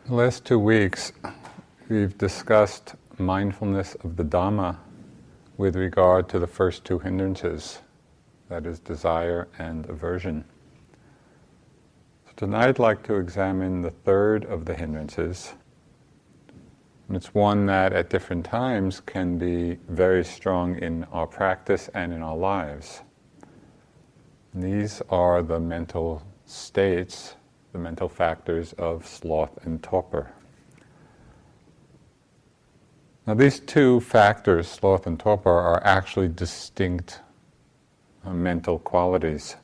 The last 2 weeks, we've discussed mindfulness of the Dharma with regard to the first 2 hindrances, that is, desire and aversion. So tonight I'd like to examine the third of the hindrances, and it's one that at different times can be very strong in our practice and in our lives. And these are the mental states, the mental factors of sloth and torpor. Now these 2 factors, sloth and torpor, are actually distinct mental qualities,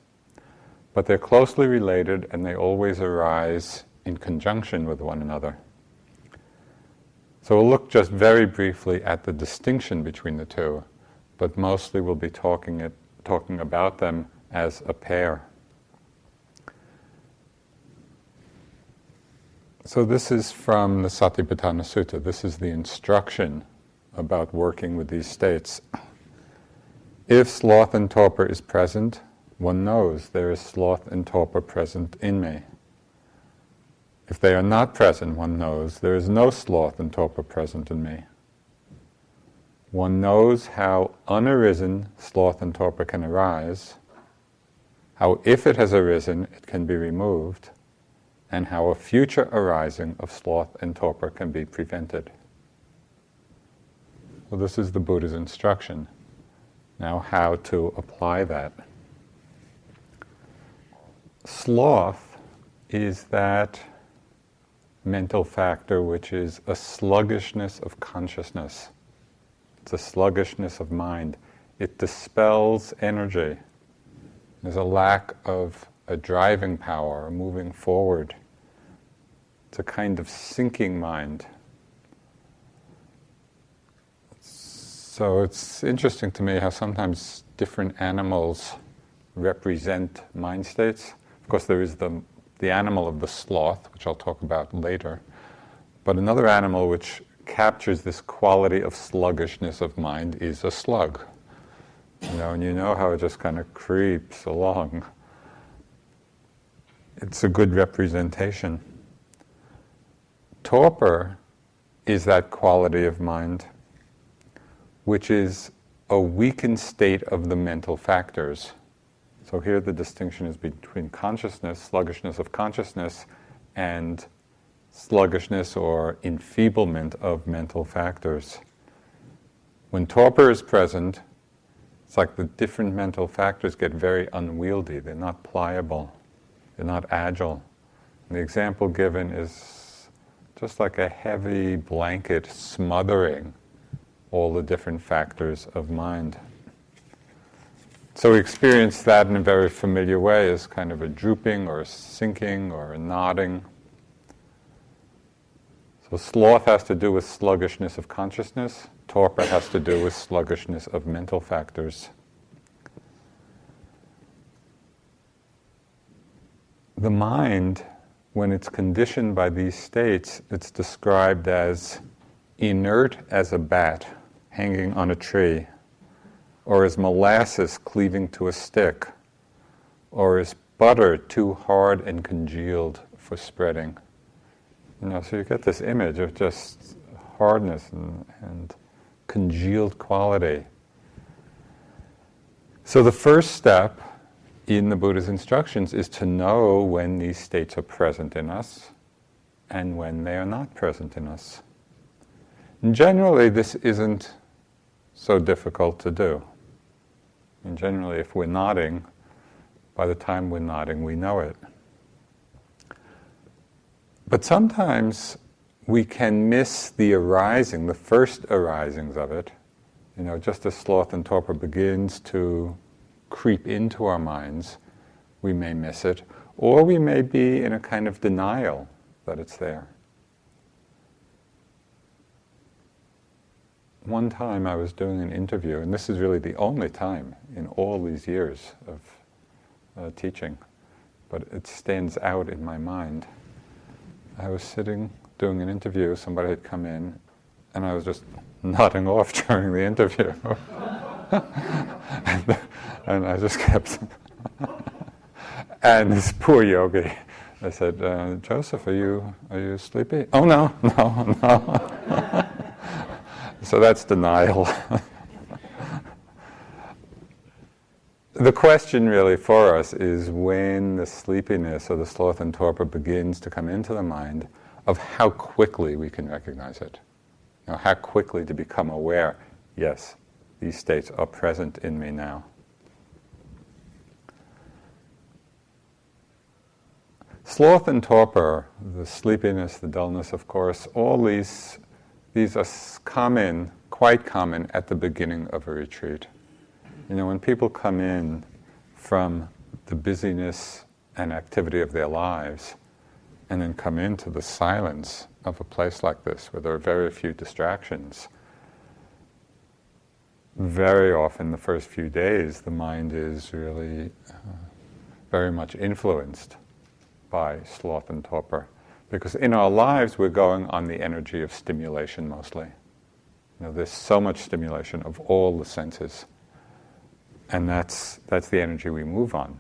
but they're closely related and they always arise in conjunction with one another. So we'll look just very briefly at the distinction between the 2, but mostly we'll be talking about them as a pair. So this is from the Satipatthana Sutta. This is the instruction about working with these states. If sloth and torpor is present, one knows there is sloth and torpor present in me. If they are not present, one knows there is no sloth and torpor present in me. One knows how unarisen sloth and torpor can arise, how if it has arisen, it can be removed, and how a future arising of sloth and torpor can be prevented. Well, this is the Buddha's instruction. Now, how to apply that. Sloth is that mental factor which is a sluggishness of consciousness. It's a sluggishness of mind. It dispels energy. There's a lack of a driving power, a moving forward. It's a kind of sinking mind. So it's interesting to me how sometimes different animals represent mind states. Of course, there is the animal of the sloth, which I'll talk about later, but another animal which captures this quality of sluggishness of mind is a slug. And you know how it just kind of creeps along. It's a good representation. Torpor is that quality of mind which is a weakened state of the mental factors. So here the distinction is between consciousness, sluggishness of consciousness, and sluggishness or enfeeblement of mental factors. When torpor is present, it's like the different mental factors get very unwieldy. They're not pliable. They're not agile. And the example given is just like a heavy blanket smothering all the different factors of mind. So we experience that in a very familiar way as kind of a drooping or a sinking or a nodding. So sloth has to do with sluggishness of consciousness. Torpor has to do with sluggishness of mental factors. The mind, when it's conditioned by these states, it's described as inert as a bat hanging on a tree, or as molasses cleaving to a stick, or as butter too hard and congealed for spreading. So you get this image of just hardness and congealed quality. So the first step in the Buddha's instructions is to know when these states are present in us and when they are not present in us. And generally, this isn't so difficult to do. And generally, if we're nodding, by the time we're nodding, we know it. But sometimes we can miss the arising, the first arisings of it. Just as sloth and torpor begins to creep into our minds, we may miss it, or we may be in a kind of denial that it's there. One time I was doing an interview, and this is really the only time in all these years of teaching, but it stands out in my mind. I was sitting doing an interview, somebody had come in, and I was just nodding off during the interview. and I just kept... and this poor yogi, I said, Joseph, are you sleepy? Oh, no. So that's denial. The question really for us is when the sleepiness or the sloth and torpor begins to come into the mind, of how quickly we can recognize it. How quickly to become aware, yes, these states are present in me now. Sloth and torpor, the sleepiness, the dullness, of course, all these are common, quite common at the beginning of a retreat. When people come in from the busyness and activity of their lives, and then come into the silence of a place like this, where there are very few distractions, very often the first few days, the mind is really very much influenced by sloth and torpor. Because in our lives, we're going on the energy of stimulation mostly. There's so much stimulation of all the senses. And that's the energy we move on.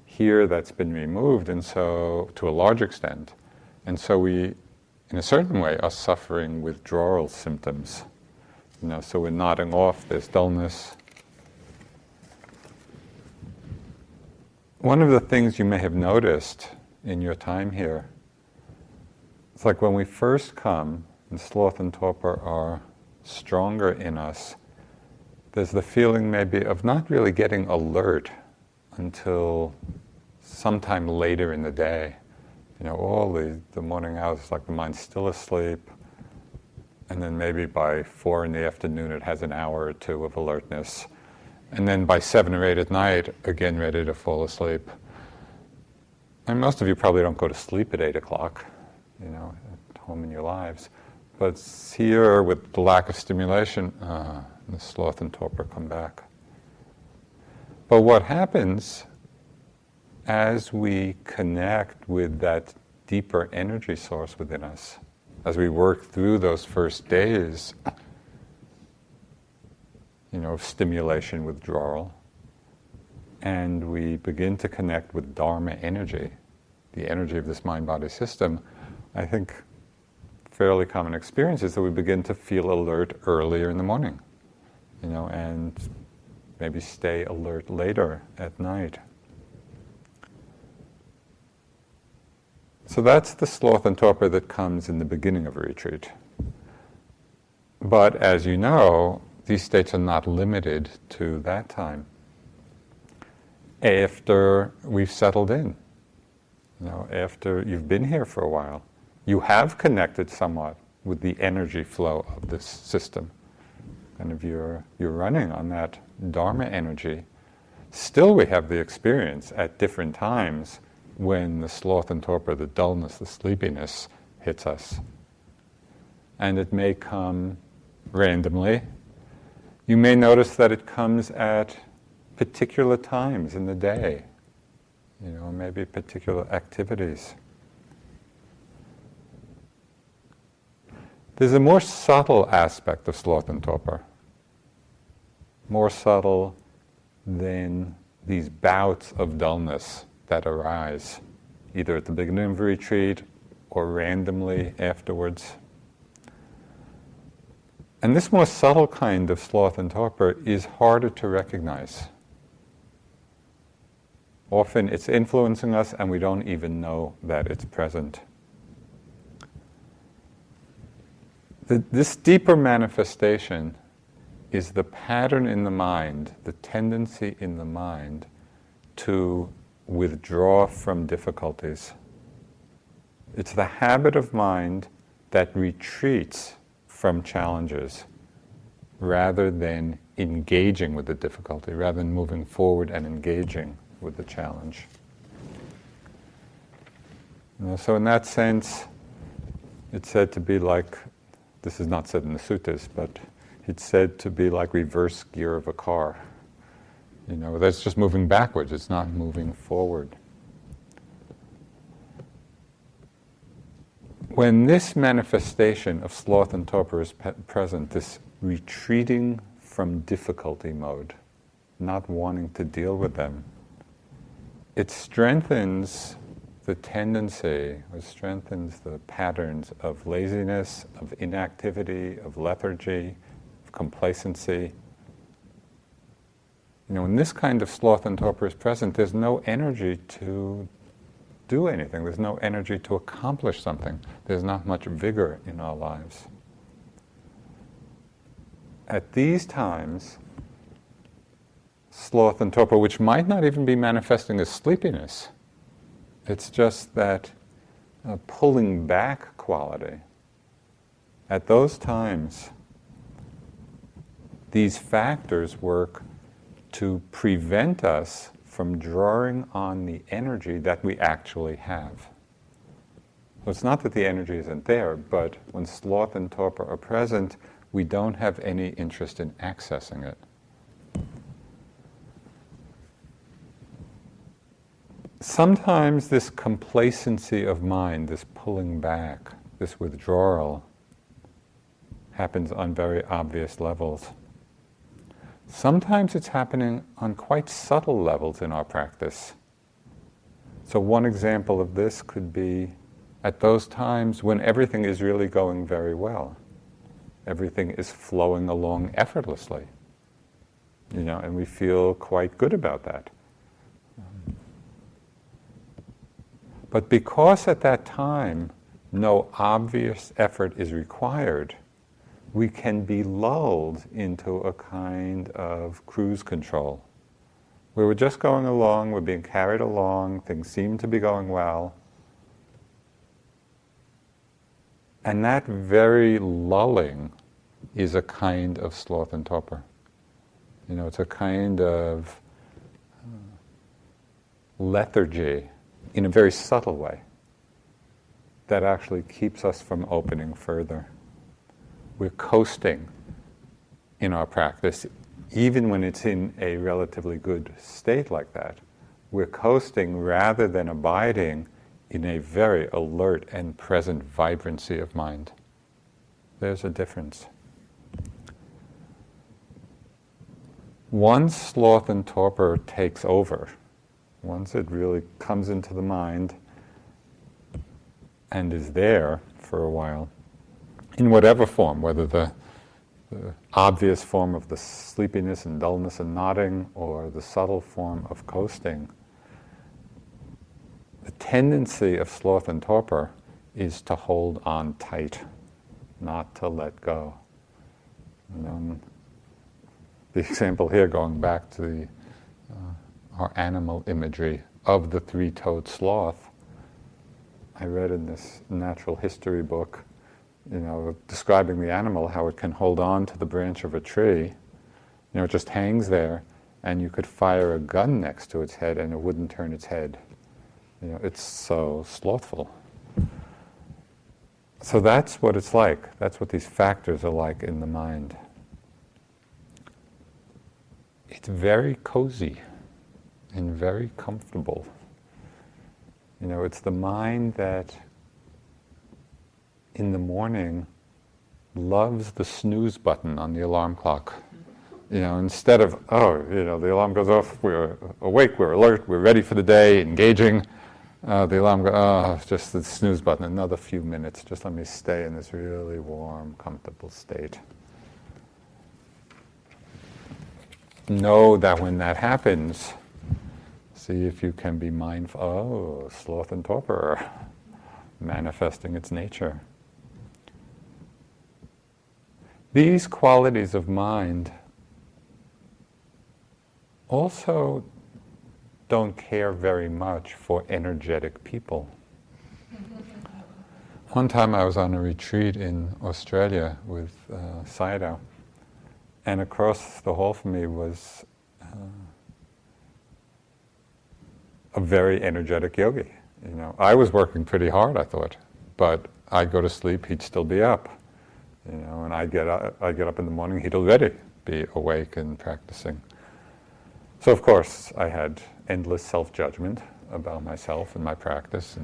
Here, that's been removed, and so, to a large extent. And so we, in a certain way, are suffering withdrawal symptoms. So we're nodding off, there's dullness. One of the things you may have noticed in your time here, it's like when we first come, and sloth and torpor are stronger in us, there's the feeling maybe of not really getting alert until sometime later in the day. All the morning hours, it's like the mind's still asleep, and then maybe by 4 in the afternoon it has an hour or two of alertness, and then by 7 or 8 at night, again ready to fall asleep. And most of you probably don't go to sleep at 8 o'clock, at home in your lives. But here, with the lack of stimulation, the sloth and torpor come back. But what happens as we connect with that deeper energy source within us, as we work through those first days, of stimulation, withdrawal, and we begin to connect with Dharma energy, the energy of this mind-body system, I think fairly common experience is that we begin to feel alert earlier in the morning, and maybe stay alert later at night. So that's the sloth and torpor that comes in the beginning of a retreat. But as you know, these states are not limited to that time. After we've settled in, after you've been here for a while, you have connected somewhat with the energy flow of this system. And if you're running on that Dharma energy, still we have the experience at different times when the sloth and torpor, the dullness, the sleepiness hits us. And it may come randomly. You may notice that it comes at particular times in the day, maybe particular activities. There's a more subtle aspect of sloth and torpor, more subtle than these bouts of dullness that arise, either at the beginning of a retreat or randomly afterwards. And this more subtle kind of sloth and torpor is harder to recognize. Often it's influencing us and we don't even know that it's present. This deeper manifestation is the pattern in the mind, the tendency in the mind to withdraw from difficulties. It's the habit of mind that retreats from challenges rather than engaging with the difficulty, rather than moving forward and engaging with the challenge. So in that sense, it's said to be like, this is not said in the suttas, but it's said to be like reverse gear of a car. That's just moving backwards, it's not moving forward. When this manifestation of sloth and torpor is present, this retreating from difficulty mode, not wanting to deal with them, it strengthens the tendency, or strengthens the patterns of laziness, of inactivity, of lethargy, of complacency. When this kind of sloth and torpor is present, there's no energy to do anything. There's no energy to accomplish something. There's not much vigor in our lives. At these times, sloth and torpor, which might not even be manifesting as sleepiness, it's just that pulling back quality. At those times, these factors work to prevent us from drawing on the energy that we actually have. So it's not that the energy isn't there, but when sloth and torpor are present, we don't have any interest in accessing it. Sometimes this complacency of mind, this pulling back, this withdrawal, happens on very obvious levels. Sometimes it's happening on quite subtle levels in our practice. So one example of this could be at those times when everything is really going very well. Everything is flowing along effortlessly, and we feel quite good about that. But because at that time no obvious effort is required, we can be lulled into a kind of cruise control, where we're just going along, we're being carried along, things seem to be going well. And that very lulling is a kind of sloth and torpor. It's a kind of lethargy in a very subtle way that actually keeps us from opening further. We're coasting in our practice, even when it's in a relatively good state like that. We're coasting rather than abiding in a very alert and present vibrancy of mind. There's a difference. Once sloth and torpor takes over, once it really comes into the mind and is there for a while, in whatever form, whether the obvious form of the sleepiness and dullness and nodding or the subtle form of coasting, the tendency of sloth and torpor is to hold on tight, not to let go. The example here, going back to our animal imagery of the three-toed sloth, I read in this natural history book, describing the animal, how it can hold on to the branch of a tree. It just hangs there, and you could fire a gun next to its head and it wouldn't turn its head. It's so slothful. So that's what it's like. That's what these factors are like in the mind. It's very cozy and very comfortable. It's the mind that in the morning loves the snooze button on the alarm clock. Instead of, the alarm goes off, we're awake, we're alert, we're ready for the day, engaging. The alarm goes, just the snooze button, another few minutes, just let me stay in this really warm, comfortable state. Know that when that happens, see if you can be mindful, sloth and torpor, manifesting its nature. These qualities of mind also don't care very much for energetic people. One time I was on a retreat in Australia with Sayadaw, and across the hall from me was a very energetic yogi. I was working pretty hard, I thought, but I'd go to sleep, he'd still be up. And I'd get up in the morning, he'd already be awake and practicing. So of course I had endless self-judgment about myself and my practice,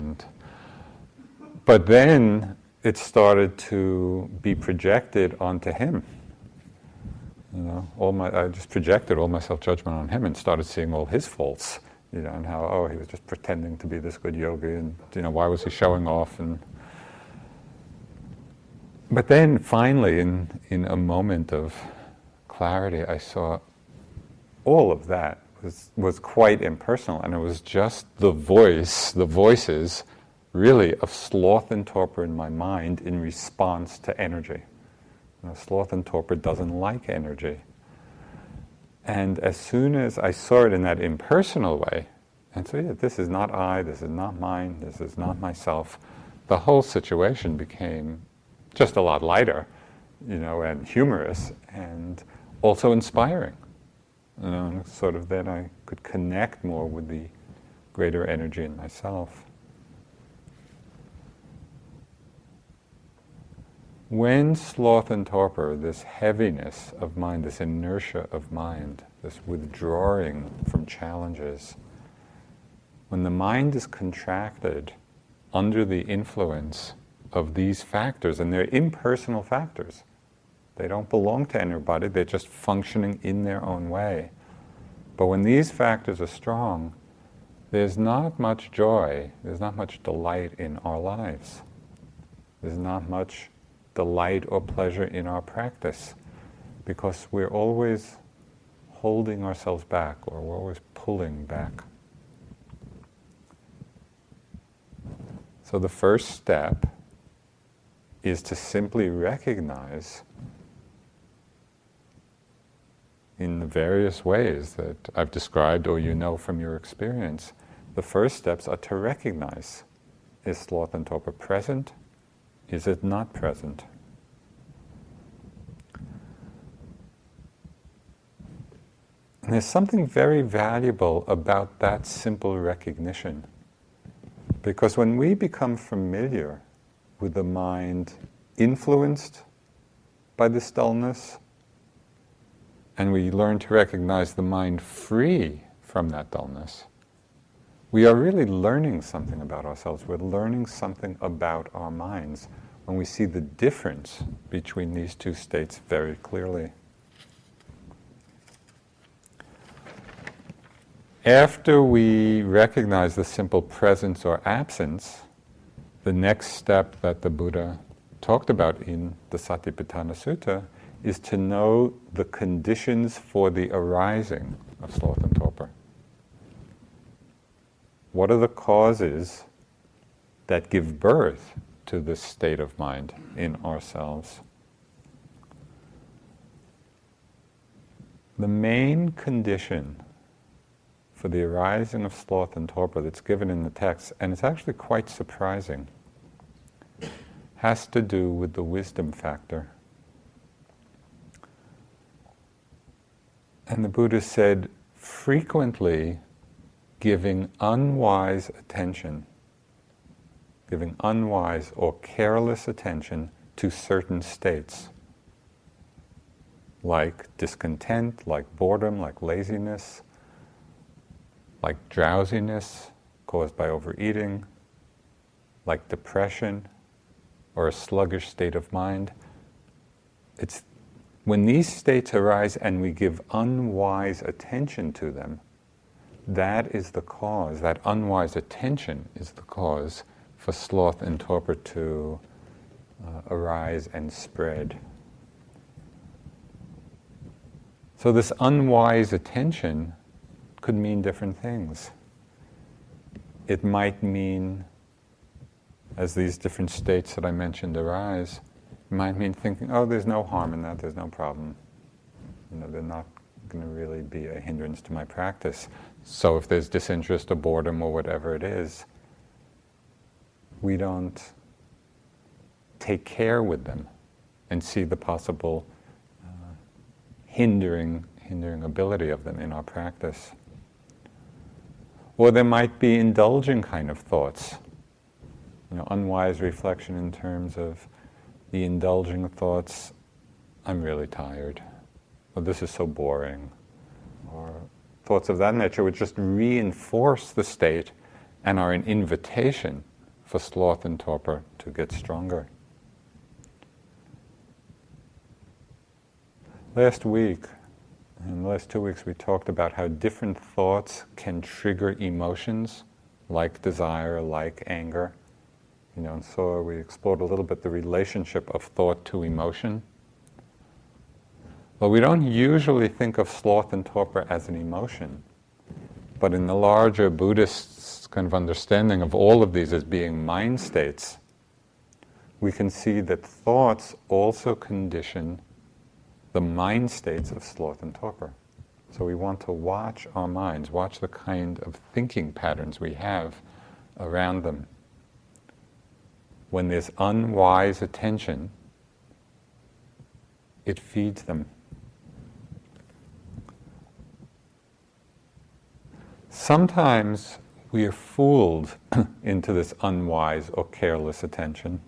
but then it started to be projected onto him. I just projected all my self-judgment on him and started seeing all his faults and how, oh, he was just pretending to be this good yogi, and why was he showing off? But then finally, in a moment of clarity, I saw all of that was quite impersonal, and it was just the voices really of sloth and torpor in my mind in response to energy. Sloth and torpor doesn't like energy. And as soon as I saw it in that impersonal way, and so this is not I, this is not mine, this is not myself, the whole situation became just a lot lighter, and humorous, and also inspiring. And sort of then I could connect more with the greater energy in myself. When sloth and torpor, this heaviness of mind, this inertia of mind, this withdrawing from challenges, when the mind is contracted under the influence of these factors, and they're impersonal factors, they don't belong to anybody, they're just functioning in their own way. But when these factors are strong, there's not much joy, there's not much delight in our lives. There's not much delight or pleasure in our practice, because we're always holding ourselves back, or we're always pulling back. So the first step is to simply recognize in the various ways that I've described or from your experience. The first steps are to recognize, is sloth and torpor present? Is it not present? And there's something very valuable about that simple recognition. Because when we become familiar with the mind influenced by this dullness, and we learn to recognize the mind free from that dullness, we are really learning something about ourselves. We're learning something about our minds when we see the difference between these two states very clearly. After we recognize the simple presence or absence, the next step that the Buddha talked about in the Satipatthana Sutta is to know the conditions for the arising of sloth and torpor. What are the causes that give birth to this state of mind in ourselves? The main condition for the arising of sloth and torpor that's given in the text, and it's actually quite surprising, has to do with the wisdom factor. And the Buddha said, frequently giving unwise attention, giving unwise or careless attention to certain states, like discontent, like boredom, like laziness, like drowsiness caused by overeating, like depression, or a sluggish state of mind. It's when these states arise and we give unwise attention to them, that is the cause, that unwise attention is the cause for sloth and torpor to arise and spread. So this unwise attention could mean different things. It might mean, as these different states that I mentioned arise, it might mean thinking, oh, there's no harm in that, there's no problem. They're not going to really be a hindrance to my practice. So if there's disinterest or boredom or whatever it is, we don't take care with them and see the possible hindering ability of them in our practice. Or there might be indulging kind of thoughts, unwise reflection in terms of the indulging thoughts, I'm really tired, or this is so boring, or thoughts of that nature which just reinforce the state and are an invitation for sloth and torpor to get stronger. Last week, In the last 2 weeks we talked about how different thoughts can trigger emotions like desire, like anger. And so we explored a little bit the relationship of thought to emotion. Well, we don't usually think of sloth and torpor as an emotion, but in the larger Buddhist kind of understanding of all of these as being mind states, we can see that thoughts also condition the mind states of sloth and torpor. So we want to watch our minds, watch the kind of thinking patterns we have around them. When there's unwise attention, it feeds them. Sometimes we are fooled into this unwise or careless attention,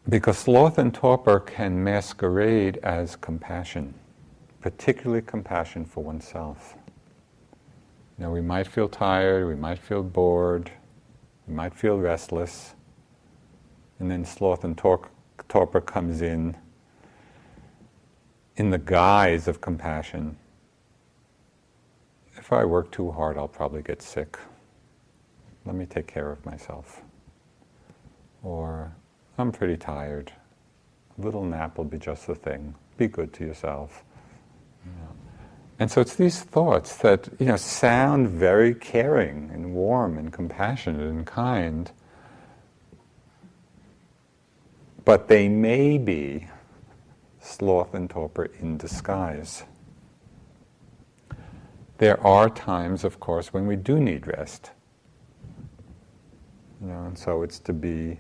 because sloth and torpor can masquerade as compassion, particularly compassion for oneself. We might feel tired, we might feel bored, we might feel restless, and then sloth and torpor comes in the guise of compassion. If I work too hard, I'll probably get sick. Let me take care of myself. Or, I'm pretty tired. A little nap will be just the thing. Be good to yourself. And so it's these thoughts that sound very caring and warm and compassionate and kind, but they may be sloth and torpor in disguise. There are times, of course, when we do need rest. And so it's to be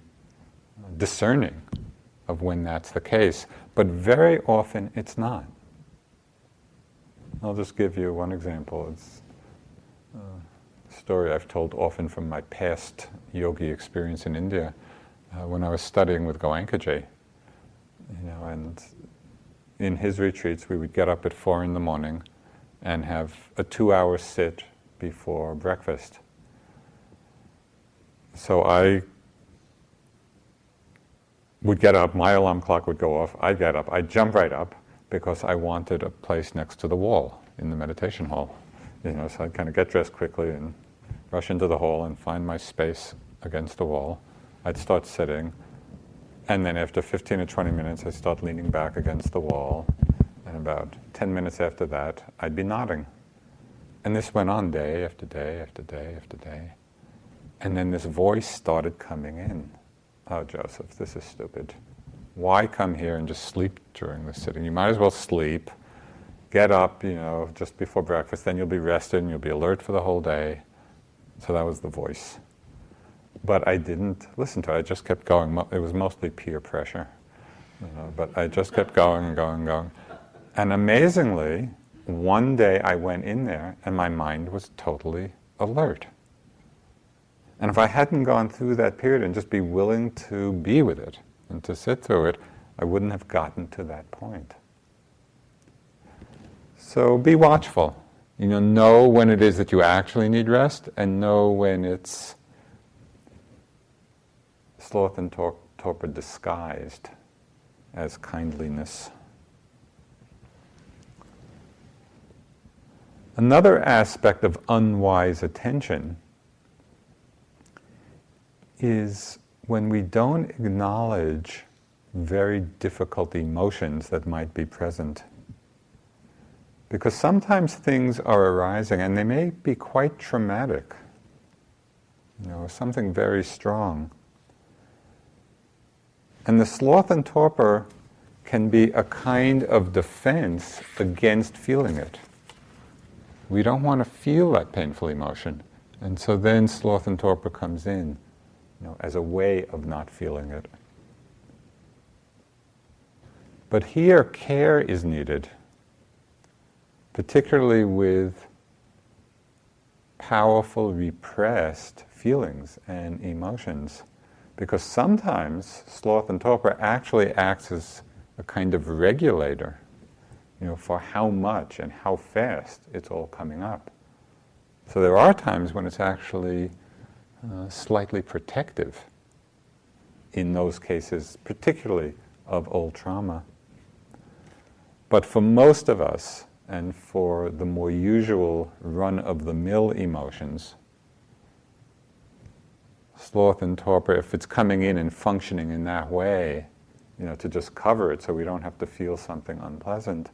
discerning of when that's the case. But very often it's not. I'll just give you one example. It's a story I've told often from my past yogi experience in India, when I was studying with Goenkaji. And in his retreats we would get up at 4 a.m. and have a 2-hour sit before breakfast. So I would get up, my alarm clock would go off, I'd get up, I'd jump right up, because I wanted a place next to the wall in the meditation hall. So I'd kind of get dressed quickly and rush into the hall and find my space against the wall. I'd start sitting, and then after 15 or 20 minutes I'd start leaning back against the wall, and about 10 minutes after that I'd be nodding. And this went on day after day after day after day. And then this voice started coming in. Oh, Joseph, this is stupid. Why come here and just sleep during the sitting? You might as well sleep, get up, just before breakfast, then you'll be rested and you'll be alert for the whole day. So that was the voice. But I didn't listen to it. I just kept going. It was mostly peer pressure. But I just kept going and going and going. And amazingly, one day I went in there and my mind was totally alert. And if I hadn't gone through that period and just be willing to be with it and to sit through it, I wouldn't have gotten to that point. So be watchful. Know when it is that you actually need rest, and know when it's sloth and torpor disguised as kindliness. Another aspect of unwise attention is when we don't acknowledge very difficult emotions that might be present. Because sometimes things are arising and they may be quite traumatic, something very strong. And the sloth and torpor can be a kind of defense against feeling it. We don't want to feel that painful emotion. And so then sloth and torpor comes in, as a way of not feeling it. But here, care is needed, particularly with powerful repressed feelings and emotions, because sometimes sloth and torpor actually acts as a kind of regulator, for how much and how fast it's all coming up. So there are times when it's actually slightly protective in those cases, particularly of old trauma. But for most of us, and for the more usual run-of-the-mill emotions, sloth and torpor, if it's coming in and functioning in that way, to just cover it so we don't have to feel something unpleasant,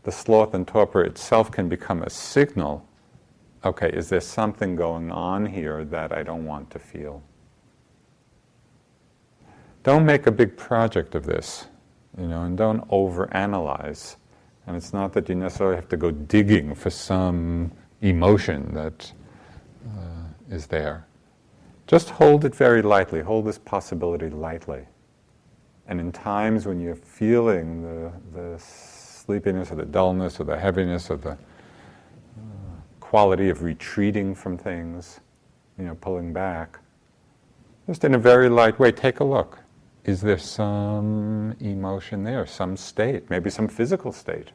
the sloth and torpor itself can become a signal. Okay, is there something going on here that I don't want to feel? Don't make a big project of this, and don't overanalyze. And it's not that you necessarily have to go digging for some emotion that is there. Just hold it very lightly. Hold this possibility lightly. And in times when you're feeling the sleepiness or the dullness or the heaviness or the quality of retreating from things, pulling back, just in a very light way, take a look. Is there some emotion there, some state, maybe some physical state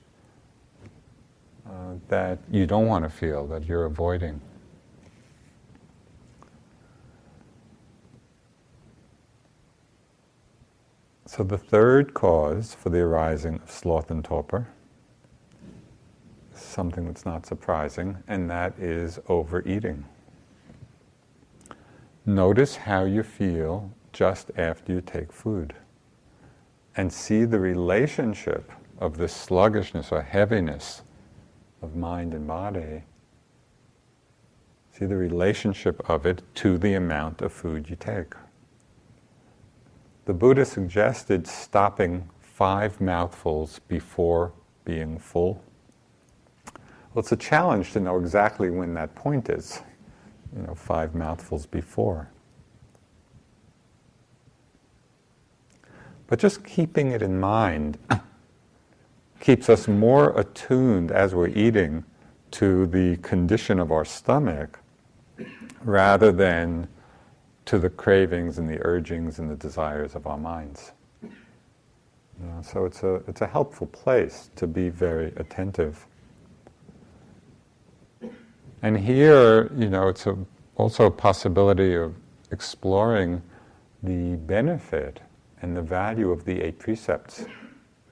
that you don't want to feel, that you're avoiding? So the third cause for the arising of sloth and torpor is something that's not surprising, and that is overeating. Notice how you feel just after you take food, and see the relationship of this sluggishness or heaviness of mind and body. See the relationship of it to the amount of food you take. The Buddha suggested stopping 5 mouthfuls before being full. Well, it's a challenge to know exactly when that point is, 5 mouthfuls before. But just keeping it in mind keeps us more attuned as we're eating to the condition of our stomach rather than to the cravings and the urgings and the desires of our minds. So it's a helpful place to be very attentive. And here, it's also a possibility of exploring the benefit and the value of the 8 precepts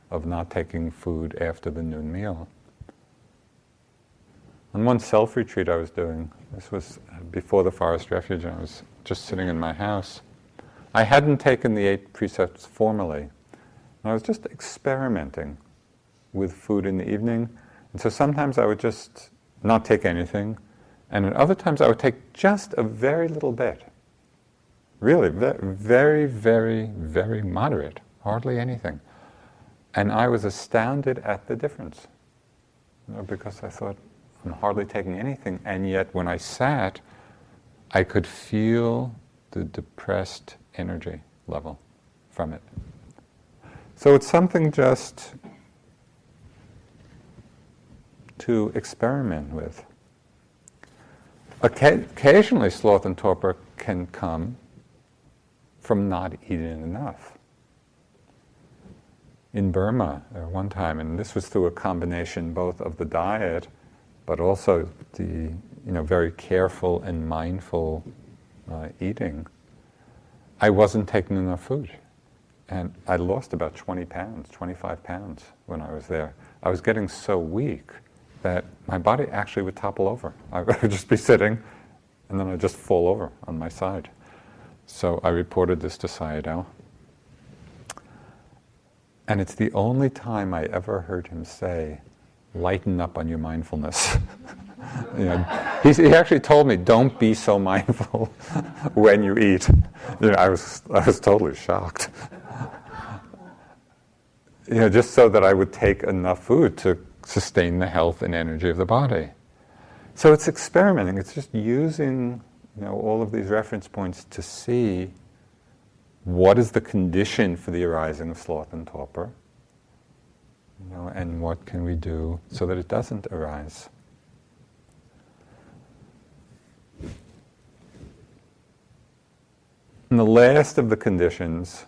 of not taking food after the noon meal. On one self-retreat I was doing, this was before the forest refuge, and I was just sitting in my house. I hadn't taken the 8 precepts formally, and I was just experimenting with food in the evening. And so sometimes I would just not take anything, and at other times I would take just a very little bit. Really, very, very, very moderate, hardly anything. And I was astounded at the difference, because I thought, I'm hardly taking anything, and yet when I sat, I could feel the depressed energy level from it. So it's something just to experiment with. Occasionally, sloth and torpor can come from not eating enough. In Burma, one time, and this was through a combination both of the diet, but also the very careful and mindful eating, I wasn't taking enough food. And I lost about 20 pounds, 25 pounds when I was there. I was getting so weak that my body actually would topple over. I would just be sitting, and then I'd just fall over on my side. So I reported this to Sayadaw. And it's the only time I ever heard him say, lighten up on your mindfulness. He actually told me, don't be so mindful when you eat. I was totally shocked. Just so that I would take enough food to sustain the health and energy of the body. So it's experimenting. It's just using all of these reference points to see what is the condition for the arising of sloth and torpor, and what can we do so that it doesn't arise. And the last of the conditions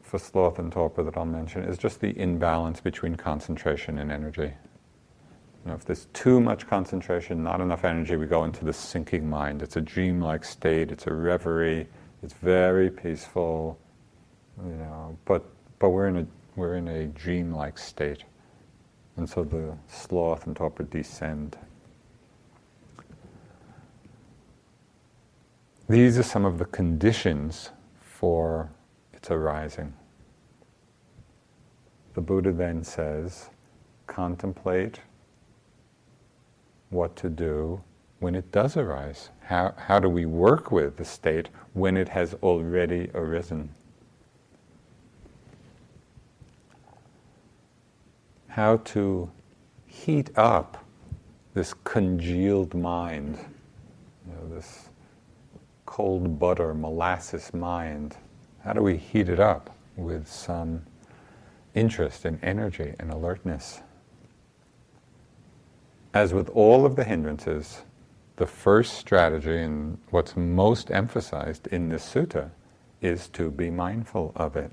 for sloth and torpor that I'll mention is just the imbalance between concentration and energy. If there's too much concentration, not enough energy, we go into the sinking mind. It's a dreamlike state, it's a reverie, it's very, but we're in a dreamlike state. And so the sloth and torpor descend. These are some of the conditions for its arising. The Buddha then says, contemplate what to do when it does arise. How do we work with the state when it has already arisen? How to heat up this congealed mind, this cold butter, molasses mind. How do we heat it up with some interest and energy and alertness? As with all of the hindrances, the first strategy and what's most emphasized in this sutta is to be mindful of it.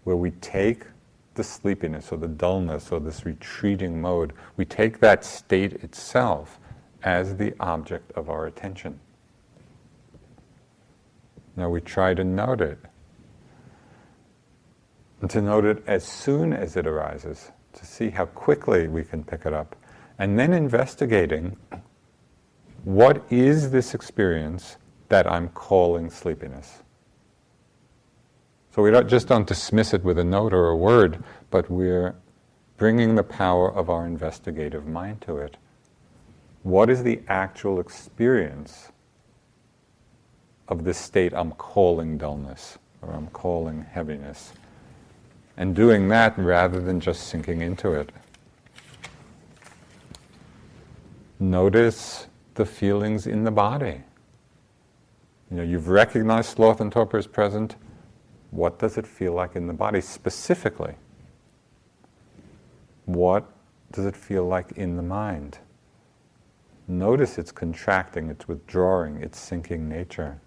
Where we take the sleepiness or the dullness or this retreating mode, we take that state itself as the object of our attention. Now we try to note it, and to note it as soon as it arises, to see how quickly we can pick it up, and then investigating what is this experience that I'm calling sleepiness. So we don't dismiss it with a note or a word, but we're bringing the power of our investigative mind to it. What is the actual experience of this state I'm calling dullness, or I'm calling heaviness? And doing that rather than just sinking into it. Notice the feelings in the body. You've recognized sloth and torpor is present. What does it feel like in the body specifically? What does it feel like in the mind? Notice its contracting, its withdrawing, its sinking nature.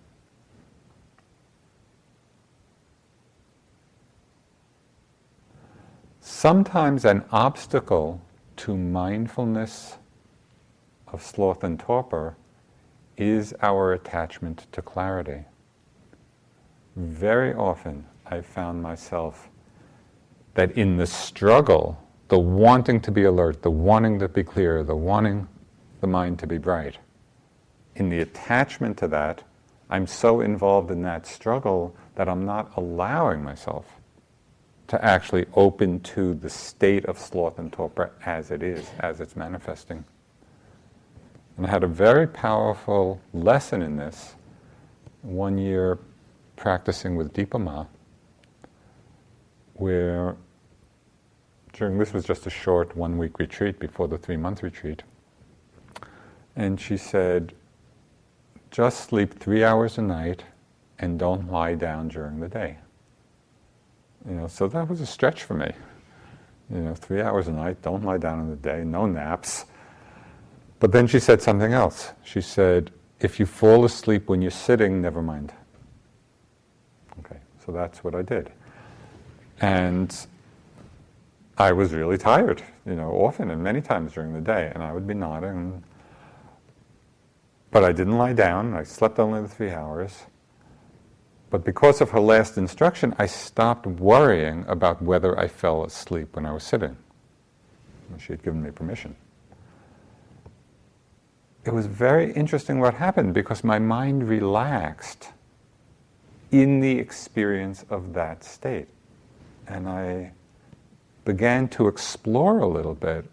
Sometimes an obstacle to mindfulness of sloth and torpor is our attachment to clarity. Very often I've found myself that in the struggle, the wanting to be alert, the wanting to be clear, the wanting the mind to be bright, in the attachment to that, I'm so involved in that struggle that I'm not allowing myself to actually open to the state of sloth and torpor as it is, as it's manifesting. And I had a very powerful lesson in this one year practicing with Dipa Ma, where this was just a short 1-week retreat before the 3-month retreat. And she said, just sleep 3 hours a night and don't lie down during the day. So that was a stretch for me. 3 hours a night, don't lie down in the day, no naps. But then she said something else. She said, if you fall asleep when you're sitting, never mind. Okay, so that's what I did. And I was really tired, often and many times during the day, and I would be nodding. But I didn't lie down. I slept only the 3 hours. But because of her last instruction, I stopped worrying about whether I fell asleep when I was sitting. She had given me permission. It was very interesting what happened because my mind relaxed in the experience of that state. And I began to explore a little bit.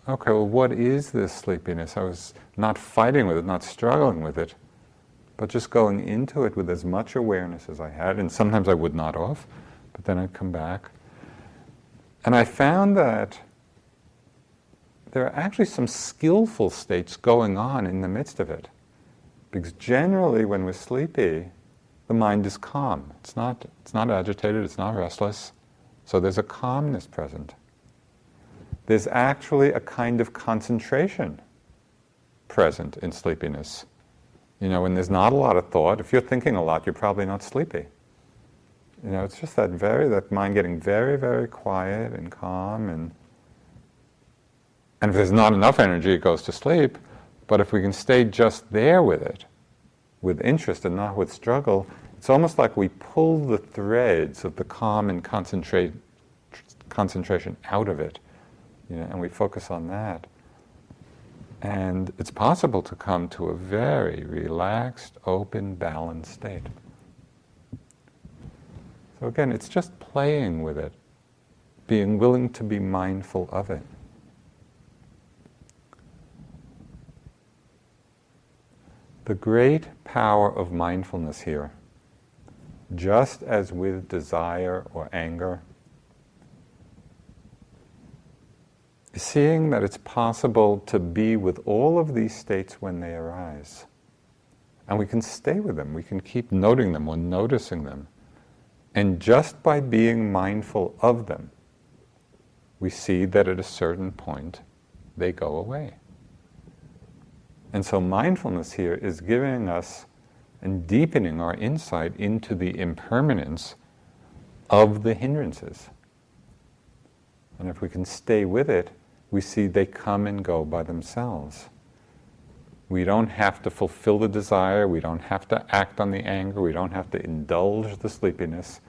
Okay, well, what is this sleepiness? I was not fighting with it, not struggling with it, but just going into it with as much awareness as I had. And sometimes I would nod off, but then I'd come back. And I found that there are actually some skillful states going on in the midst of it. Because generally when we're sleepy, the mind is calm. It's not agitated, it's not restless. So there's a calmness present. There's actually a kind of concentration present in sleepiness. When there's not a lot of thought, if you're thinking a lot, you're probably not sleepy. It's just that mind getting very, very quiet and calm, and if there's not enough energy, it goes to sleep. But if we can stay just there with it, with interest and not with struggle, it's almost like we pull the threads of the calm and concentration out of it. and we focus on that. And it's possible to come to a very relaxed, open, balanced state. So again, it's just playing with it, being willing to be mindful of it. The great power of mindfulness here, just as with desire or anger, is seeing that it's possible to be with all of these states when they arise. And we can stay with them, we can keep noting them or noticing them. And just by being mindful of them, we see that at a certain point they go away. And so mindfulness here is giving us and deepening our insight into the impermanence of the hindrances. And if we can stay with it, we see they come and go by themselves. We don't have to fulfill the desire, we don't have to act on the anger, we don't have to indulge the sleepiness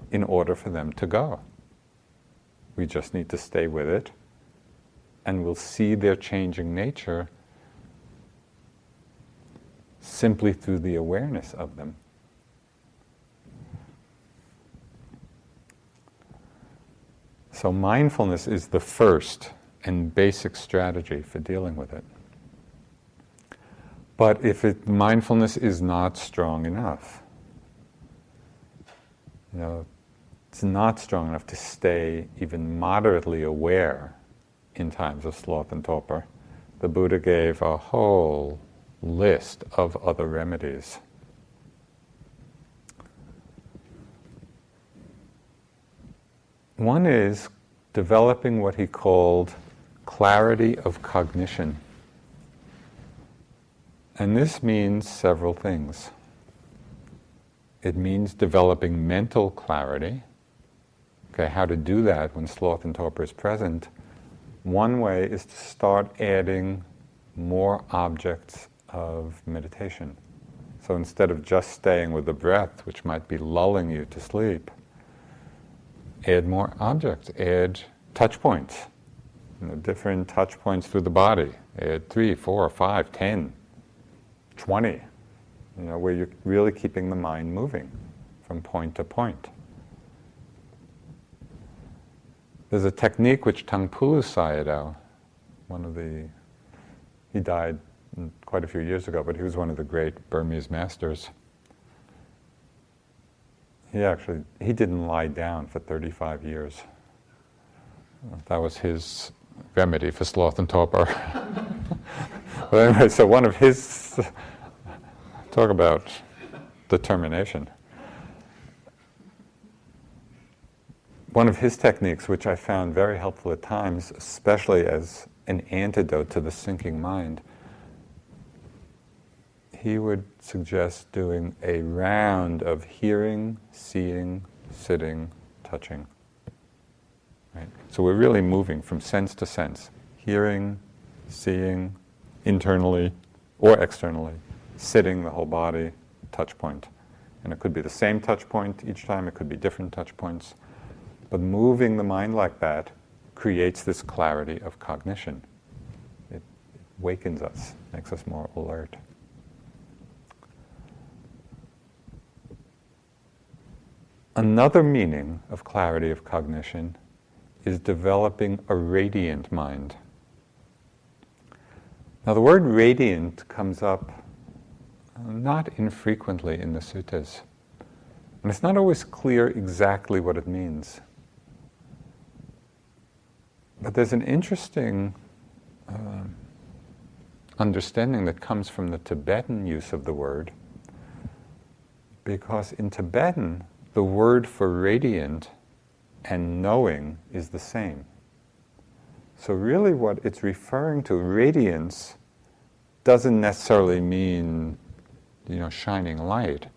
in order for them to go. We just need to stay with it, and we'll see their changing nature simply through the awareness of them. So mindfulness is the first and basic strategy for dealing with it. But if mindfulness is not strong enough, it's not strong enough to stay even moderately aware in times of sloth and torpor, the Buddha gave a whole list of other remedies. One is developing what he called clarity of cognition. And this means several things. It means developing mental clarity. Okay, how to do that when sloth and torpor is present? One way is to start adding more objects of meditation. So instead of just staying with the breath, which might be lulling you to sleep, add more objects, add touch points, different touch points through the body. Add 3, 4, 5, 10, 20, where you're really keeping the mind moving from point to point. There's a technique which Tangpulu Sayadaw, he died quite a few years ago, but he was one of the great Burmese masters. He didn't lie down for 35 years. That was his remedy for sloth and torpor. But anyway, so one of his, talk about determination. One of his techniques, which I found very helpful at times, especially as an antidote to the sinking mind, he would suggest doing a round of hearing, seeing, sitting, touching. Right? So we're really moving from sense to sense. Hearing, seeing, internally or externally. Sitting, the whole body, touch point. And it could be the same touch point each time, it could be different touch points. But moving the mind like that creates this clarity of cognition. It wakens us, makes us more alert. Another meaning of clarity of cognition is developing a radiant mind. Now the word radiant comes up not infrequently in the suttas. And it's not always clear exactly what it means. But there's an interesting understanding that comes from the Tibetan use of the word, because in Tibetan, the word for radiant and knowing is the same. So really what it's referring to, radiance, doesn't necessarily mean, shining light,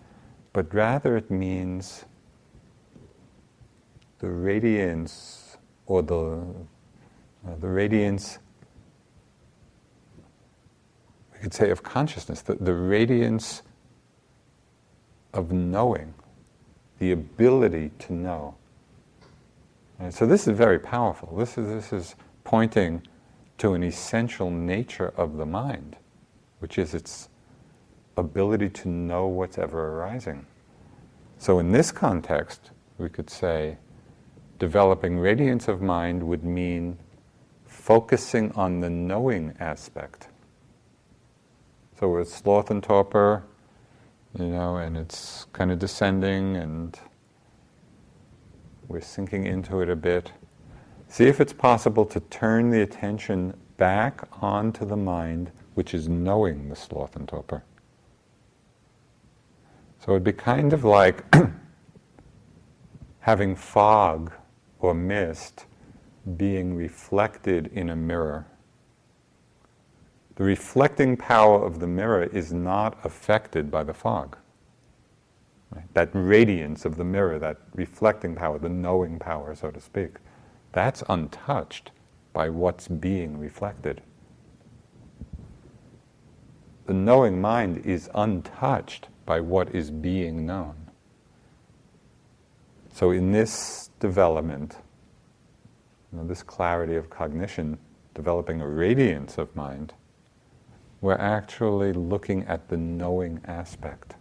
but rather it means the radiance, or the radiance, we could say, of consciousness, the radiance of knowing, the ability to know. And so this is very powerful. This is pointing to an essential nature of the mind, which is its ability to know what's ever arising. So in this context, we could say developing radiance of mind would mean focusing on the knowing aspect. So with sloth and torpor, and it's kind of descending and we're sinking into it a bit. See if it's possible to turn the attention back onto the mind, which is knowing the sloth and torpor. So it'd be kind of like having fog or mist being reflected in a mirror. The reflecting power of the mirror is not affected by the fog. Right? That radiance of the mirror, that reflecting power, the knowing power, so to speak, that's untouched by what's being reflected. The knowing mind is untouched by what is being known. So in this development, this clarity of cognition, developing a radiance of mind, we're actually looking at the knowing aspect,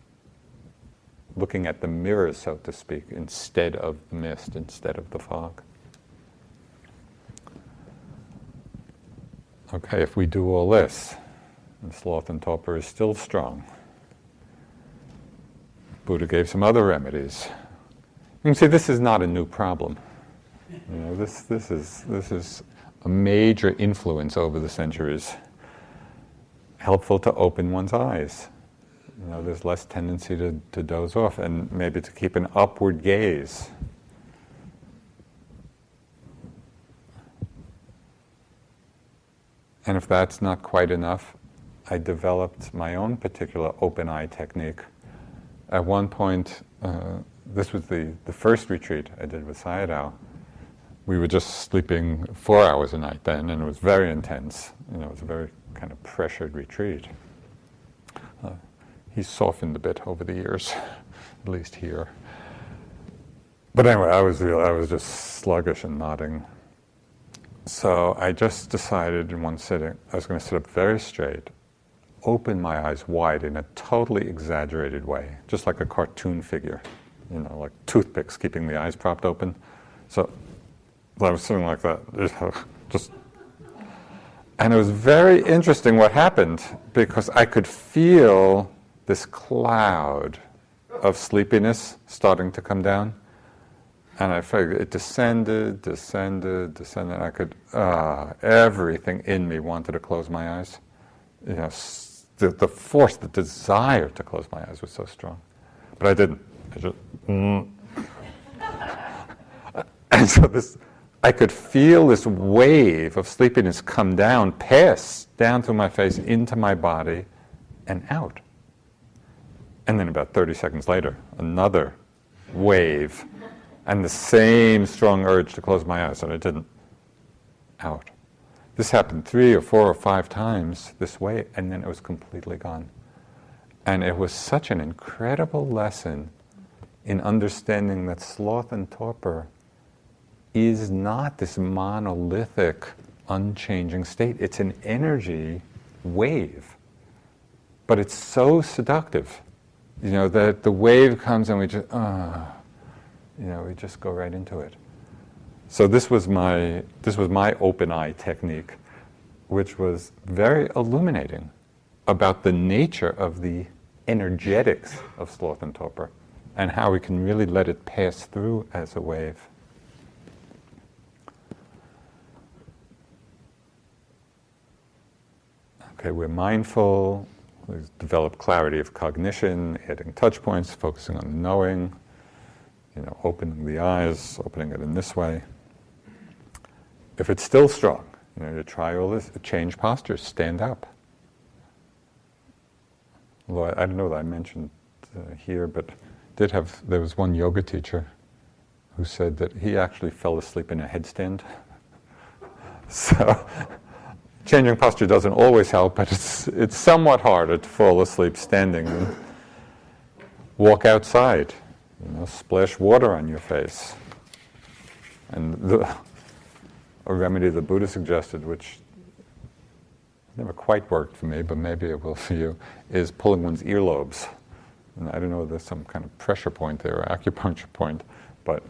looking at the mirror, so to speak, instead of the mist, instead of the fog. Okay, if we do all this, and sloth and torpor is still strong, Buddha gave some other remedies. You can see this is not a new problem. This is a major influence over the centuries. Helpful to open one's eyes. There's less tendency to doze off and maybe to keep an upward gaze. And if that's not quite enough, I developed my own particular open eye technique. At one point, this was the first retreat I did with Sayadaw. We were just sleeping 4 hours a night then, and it was very intense. It was a very kind of pressured retreat. He's softened a bit over the years, at least here. But anyway, I was just sluggish and nodding. So I just decided in one sitting, I was going to sit up very straight, open my eyes wide in a totally exaggerated way, just like a cartoon figure, like toothpicks keeping the eyes propped open. So I was sitting like that, and it was very interesting what happened, because I could feel this cloud of sleepiness starting to come down, and I felt it descended. I could, everything in me wanted to close my eyes. The force, the desire to close my eyes was so strong, but I didn't. I just, and so I could feel this wave of sleepiness come down, pass down through my face, into my body, and out. And then about 30 seconds later, another wave, and the same strong urge to close my eyes, and I didn't. Out. This happened 3 or 4 or 5 times this way, and then it was completely gone. And it was such an incredible lesson in understanding that sloth and torpor is not this monolithic, unchanging state. It's an energy wave. But it's so seductive, that the wave comes and we just, we just go right into it. So this was my open eye technique, which was very illuminating about the nature of the energetics of sloth and torpor and how we can really let it pass through as a wave. Okay, we're mindful, we develop clarity of cognition, adding touch points, focusing on the knowing, opening the eyes, opening it in this way. If it's still strong, you try all this, change posture, stand up. Although I don't know that I mentioned here, but there was one yoga teacher who said that he actually fell asleep in a headstand. So changing posture doesn't always help, but it's somewhat harder to fall asleep standing. Walk outside, splash water on your face. And a remedy the Buddha suggested, which never quite worked for me, but maybe it will for you, is pulling one's earlobes. And I don't know if there's some kind of pressure point there or acupuncture point, but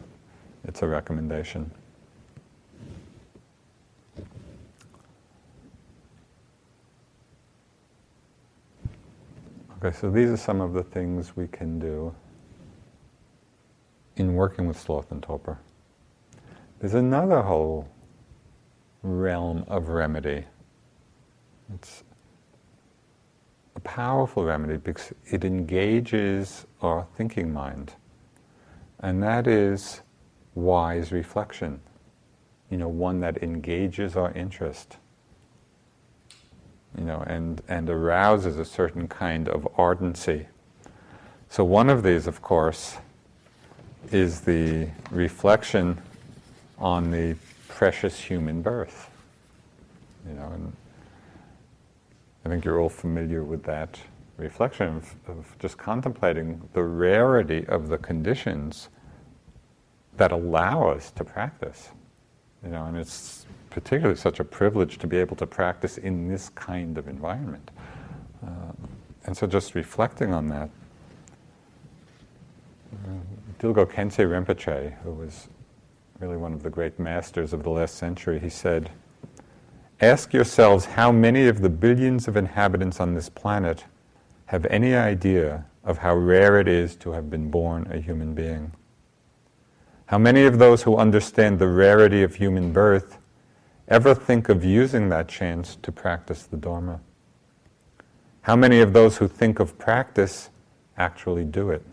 it's a recommendation. Okay, so these are some of the things we can do in working with sloth and torpor. There's another whole realm of remedy. It's a powerful remedy because it engages our thinking mind. And that is wise reflection. One that engages our interest. And arouses a certain kind of ardency. So one of these, of course, is the reflection on the precious human birth. And I think you're all familiar with that reflection of just contemplating the rarity of the conditions that allow us to practice. And it's particularly such a privilege to be able to practice in this kind of environment. And so just reflecting on that, Dilgo Khyentse Rinpoche, who was really one of the great masters of the last century, he said, "Ask yourselves how many of the billions of inhabitants on this planet have any idea of how rare it is to have been born a human being? How many of those who understand the rarity of human birth ever think of using that chance to practice the Dharma? How many of those who think of practice actually do it?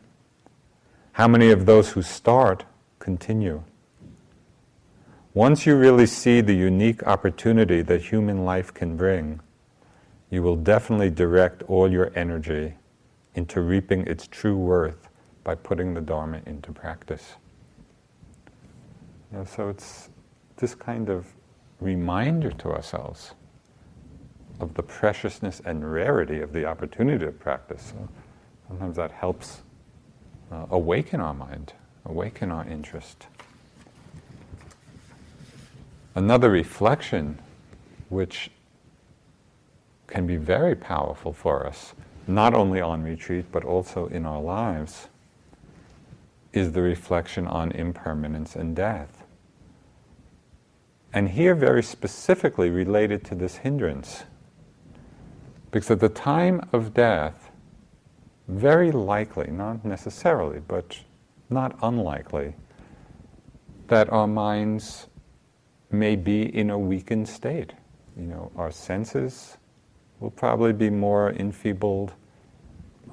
How many of those who start continue? Once you really see the unique opportunity that human life can bring, you will definitely direct all your energy into reaping its true worth by putting the Dharma into practice." So it's this kind of reminder to ourselves of the preciousness and rarity of the opportunity to practice. So sometimes that helps awaken our mind, awaken our interest. Another reflection which can be very powerful for us, not only on retreat but also in our lives, is the reflection on impermanence and death. And here very specifically related to this hindrance. Because at the time of death, very likely, not necessarily, but not unlikely, that our minds may be in a weakened state. Our senses will probably be more enfeebled.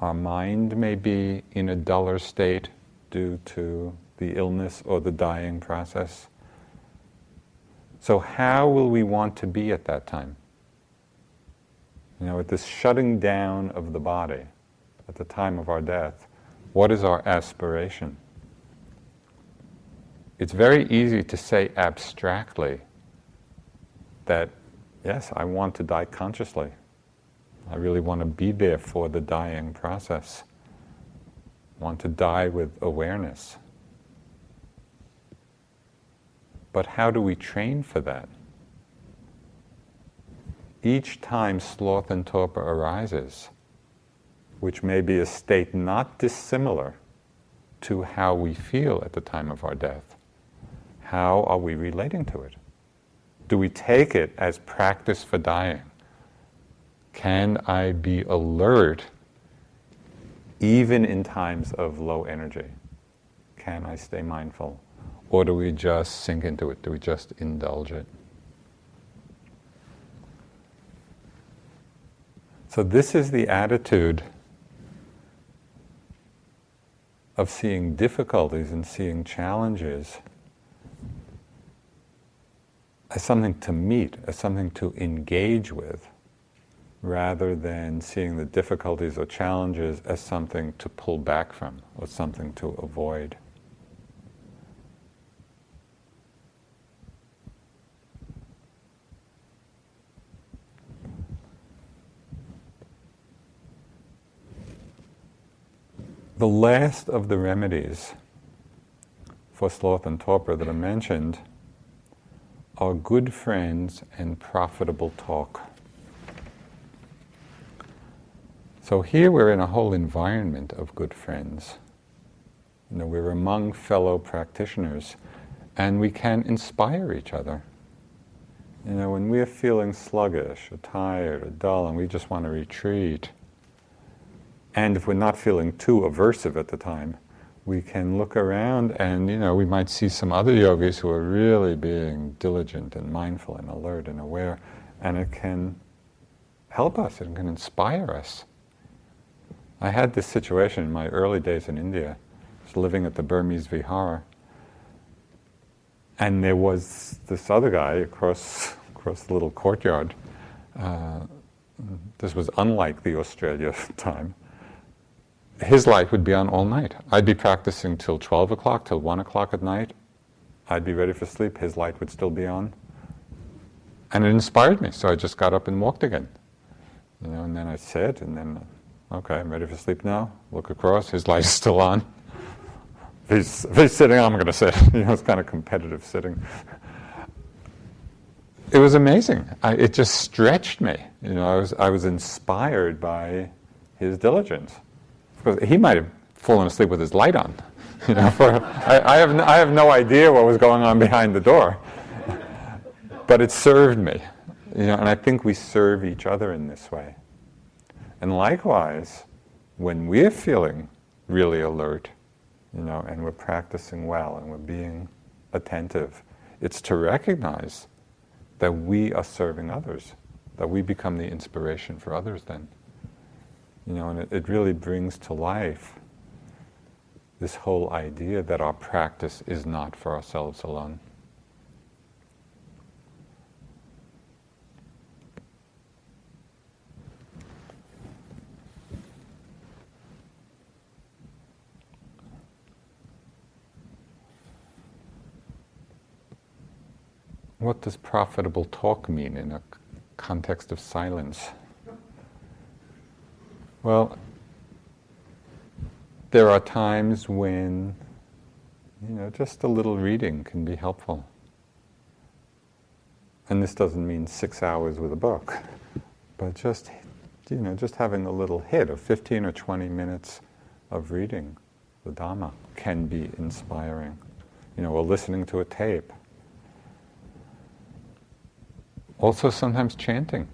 Our mind may be in a duller state due to the illness or the dying process. So how will we want to be at that time? At this shutting down of the body, at the time of our death, what is our aspiration? It's very easy to say abstractly that, yes, I want to die consciously. I really want to be there for the dying process. I want to die with awareness. But how do we train for that? Each time sloth and torpor arises, which may be a state not dissimilar to how we feel at the time of our death, how are we relating to it? Do we take it as practice for dying? Can I be alert even in times of low energy? Can I stay mindful? Or do we just sink into it? Do we just indulge it? So this is the attitude of seeing difficulties and seeing challenges as something to meet, as something to engage with, rather than seeing the difficulties or challenges as something to pull back from or something to avoid. The last of the remedies for sloth and torpor that are mentioned are good friends and profitable talk. So here we're in a whole environment of good friends. We're among fellow practitioners, and we can inspire each other. When we're feeling sluggish or tired or dull and we just want to retreat, and if we're not feeling too aversive at the time, we can look around and, we might see some other yogis who are really being diligent and mindful and alert and aware, and it can help us, it can inspire us. I had this situation in my early days in India. I was living at the Burmese Vihara, and there was this other guy across the little courtyard. This was unlike the Australia time. His light would be on all night. I'd be practicing till 12 o'clock, till 1 o'clock at night. I'd be ready for sleep. His light would still be on. And it inspired me, so I just got up and walked again. And then I sat, and then, okay, I'm ready for sleep now. Look across, his light is still on. If he's sitting, I'm going to sit. It's kind of competitive sitting. It was amazing. It just stretched me. I was inspired by his diligence. Because he might have fallen asleep with his light on. I have no idea what was going on behind the door. But it served me. And I think we serve each other in this way. And likewise, when we're feeling really alert, and we're practicing well and we're being attentive, it's to recognize that we are serving others, that we become the inspiration for others then. And it really brings to life this whole idea that our practice is not for ourselves alone. What does profitable talk mean in a context of silence? Well, there are times when, just a little reading can be helpful. And this doesn't mean 6 hours with a book, but just having a little hit of 15 or 20 minutes of reading the Dharma can be inspiring. Or listening to a tape. Also sometimes chanting.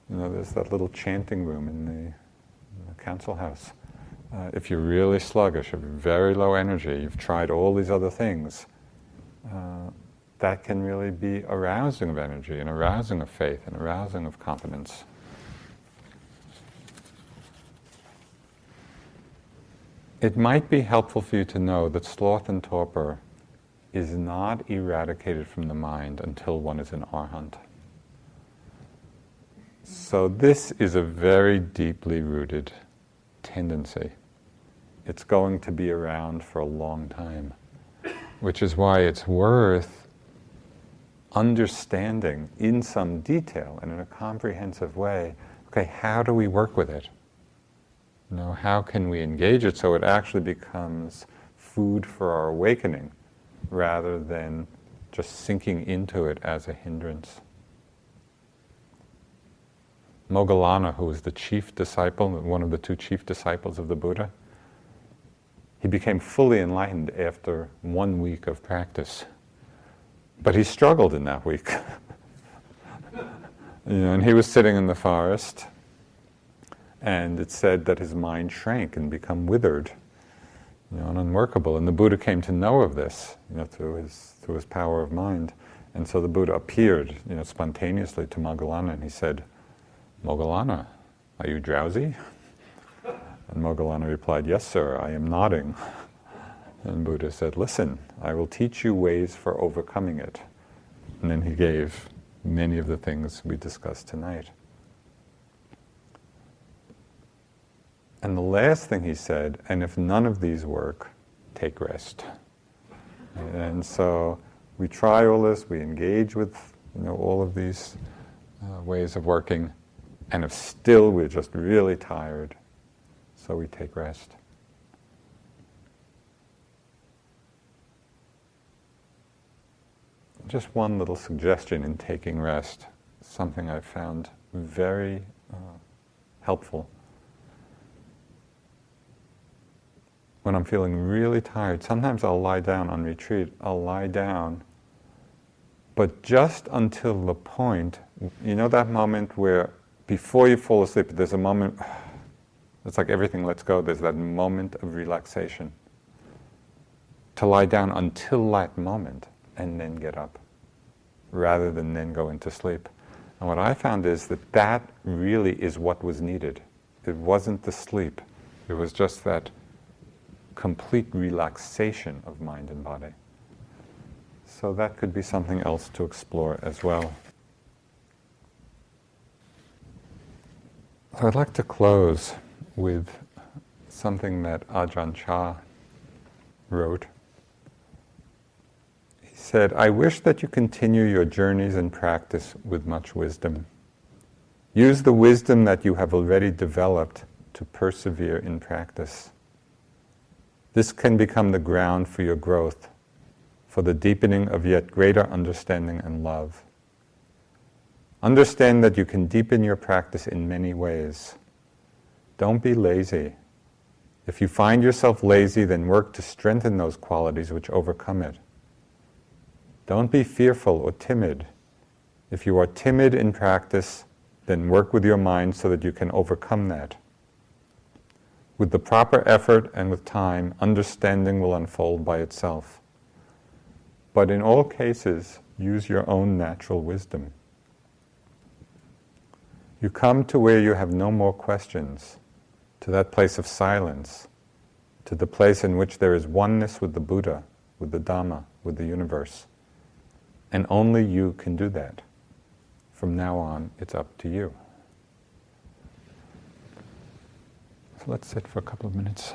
There's that little chanting room in the council house. If you're really sluggish, have very low energy, you've tried all these other things, that can really be arousing of energy and arousing of faith and arousing of confidence. It might be helpful for you to know that sloth and torpor is not eradicated from the mind until one is an arhat. So this is a very deeply rooted tendency. It's going to be around for a long time, which is why it's worth understanding in some detail and in a comprehensive way, okay, how do we work with it? How can we engage it so it actually becomes food for our awakening rather than just sinking into it as a hindrance? Moggallana, who was the chief disciple, one of the two chief disciples of the Buddha, he became fully enlightened after 1 week of practice. But he struggled in that week. And he was sitting in the forest, and it said that his mind shrank and became withered, and unworkable. And the Buddha came to know of this, through his power of mind. And so the Buddha appeared, spontaneously to Moggallana, and he said, "Moggallana, are you drowsy?" And Moggallana replied, "Yes, sir, I am nodding." And Buddha said, "Listen, I will teach you ways for overcoming it." And then he gave many of the things we discussed tonight. And the last thing he said, and if none of these work, take rest. And so we try all this, we engage with all of these ways of working, and if still we're just really tired, so we take rest. just one little suggestion in taking rest, something I found very helpful. When I'm feeling really tired, sometimes I'll lie down on retreat. I'll lie down, but just until the point, you know that moment where before you fall asleep, there's a moment, it's like everything lets go, there's that moment of relaxation. To lie down until that moment and then get up, rather than then go into sleep. And what I found is that that really is what was needed. It wasn't the sleep, it was just that complete relaxation of mind and body. So that could be something else to explore as well. So I'd like to close with something that Ajahn Chah wrote. He said, "I wish that you continue your journeys and practice with much wisdom. Use the wisdom that you have already developed to persevere in practice. This can become the ground for your growth, for the deepening of yet greater understanding and love. Understand that you can deepen your practice in many ways. Don't be lazy. If you find yourself lazy, then work to strengthen those qualities which overcome it. Don't be fearful or timid. If you are timid in practice, then work with your mind so that you can overcome that. With the proper effort and with time, understanding will unfold by itself. But in all cases, use your own natural wisdom. You come to where you have no more questions, to that place of silence, to the place in which there is oneness with the Buddha, with the Dharma, with the universe. And only you can do that. From now on, it's up to you." So let's sit for a couple of minutes.